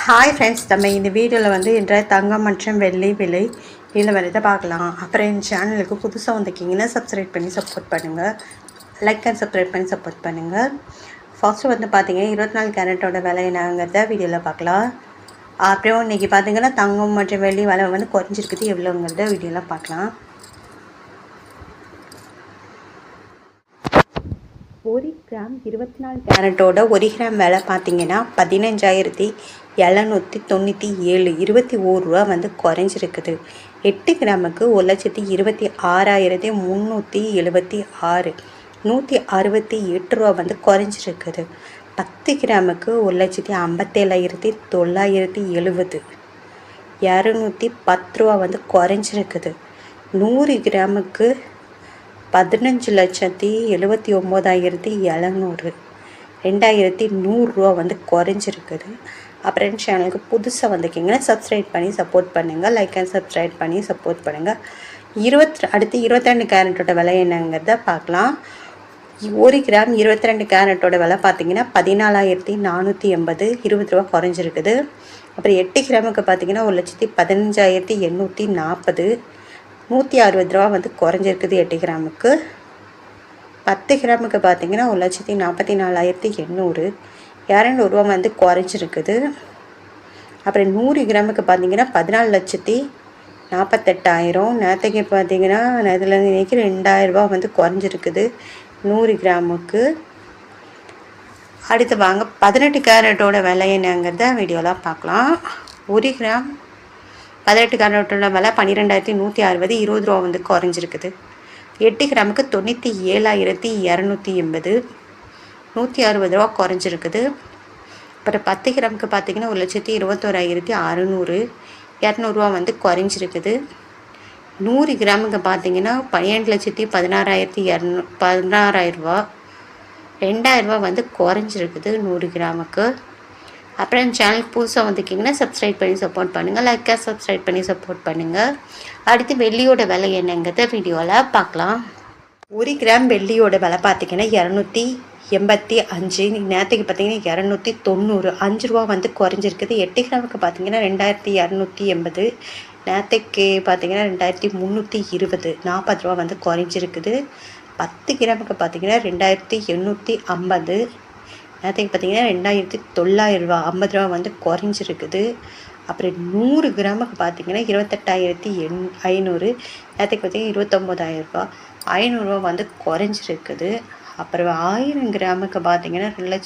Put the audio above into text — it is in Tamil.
ஹாய் ஃப்ரெண்ட்ஸ், நம்ம இந்த வீடியோவில் வந்து இன்றைய தங்கம் மற்றும் வெள்ளி விலை நிலவரத்தை பார்க்கலாம். அப்புறம் என் சேனலுக்கு புதுசாக வந்திருக்கீங்கன்னா சப்ஸ்கிரைப் பண்ணி சப்போர்ட் பண்ணுங்கள். லைக் அண்ட் சப்ஸ்கிரைப் பண்ணி சப்போர்ட் பண்ணுங்கள். ஃபர்ஸ்ட்டு வந்து பார்த்தீங்கன்னா 24 கேரட்டோட விலை என்னங்கிறத வீடியோவில் பார்க்கலாம். அப்புறம் இன்றைக்கி பார்த்தீங்கன்னா தங்கம் மற்றும் வெள்ளி விலை வந்து குறைஞ்சிருக்குது, எவ்வளோங்கிறத வீடியோவில் பார்க்கலாம். 1 கிராம் 24 கேரட்டோட 1 கிராம் விலை பார்த்தீங்கன்னா 15,797, 21 ரூபா வந்து குறைஞ்சிருக்குது. 8 கிராமுக்கு 1,26,376, 168 ரூபா வந்து குறைஞ்சிருக்குது. 10 கிராமுக்கு 1,57,970, 210 ரூபா வந்து குறைஞ்சிருக்குது. 100 கிராமுக்கு 15,79,700, 2,100 ரூபா வந்து குறைஞ்சிருக்குது. அப்புறம் சேனலுக்கு புதுசாக வந்திருக்கீங்கன்னா சப்ஸ்கிரைப் பண்ணி சப்போர்ட் பண்ணுங்கள். லைக் அண்ட் சப்ஸ்கிரைப் பண்ணி சப்போர்ட் பண்ணுங்கள். அடுத்து 22 கேரட்டோட விலை என்னங்கிறத பார்க்கலாம். 1 கிராம் 22 கேரட்டோட விலை பார்த்தீங்கன்னா 14,480, 20 ரூபா குறைஞ்சிருக்குது. அப்புறம் 8 கிராமுக்கு பார்த்தீங்கன்னா 1,15,840, 160 ரூபா வந்து குறைஞ்சிருக்குது 8 கிராமுக்கு. 10 கிராமுக்கு பார்த்தீங்கன்னா 1,44,800, 200 ரூபா வந்து குறைஞ்சிருக்குது. அப்புறம் 100 கிராமுக்கு பார்த்தீங்கன்னா 14,48,000, நேற்றுக்கு பார்த்தீங்கன்னா நேற்றுலேருந்து இன்றைக்கி 2,000 ரூபா வந்து குறைஞ்சிருக்குது 100 கிராமுக்கு. அடுத்து வாங்க 18 கேரட்டோட விலை என்னங்கிறத வீடியோலாம் பார்க்கலாம். 1 கிராம் 18 கேரட்டோட விலை 12,160, 20 ரூபா வந்து குறைஞ்சிருக்குது. 8 கிராமுக்கு 97,280, 160 ரூபா குறைஞ்சிருக்குது. அப்புறம் 10 கிராமுக்கு பார்த்தீங்கன்னா 1,21,600, 200 ரூபா வந்து குறைஞ்சிருக்குது. 100 கிராமுக்கு பார்த்தீங்கன்னா 12,16,200, ரூபா, 2,000 ரூபா வந்து குறைஞ்சிருக்குது 100 கிராமுக்கு. அப்புறம் சேனலுக்கு புதுசாக வந்திருக்கீங்கன்னா சப்ஸ்கிரைப் பண்ணி சப்போர்ட் பண்ணுங்கள். லைக்காக சப்ஸ்கிரைப் பண்ணி சப்போர்ட் பண்ணுங்கள். அடுத்து வெள்ளியோட விலை என்னங்கிறத வீடியோவில் பார்க்கலாம். 1 கிராம் வெள்ளியோட விலை பார்த்திங்கன்னா 285, நேற்றுக்கு பார்த்தீங்கன்னா 290, 5 ரூபா வந்து குறைஞ்சிருக்குது. 8 கிராமுக்கு பார்த்தீங்கன்னா 2,280, நேற்றுக்கு பார்த்தீங்கன்னா 2,320, 40 ரூபா வந்து குறைஞ்சிருக்குது. 10 கிராமுக்கு பார்த்தீங்கன்னா 2,850, நேற்றுக்கு பார்த்தீங்கன்னா 2,900 ரூபா, 50 ரூபா வந்து குறைஞ்சிருக்குது. அப்புறம் 100 கிராமுக்கு பார்த்தீங்கன்னா 28,500, நேற்றுக்கு பார்த்தீங்கன்னா 29,000 ரூபா, 500 ரூபா வந்து குறைஞ்சிருக்குது. அப்புறம் 1000 கிராமுக்கு பார்த்தீங்கன்னா 2,00,000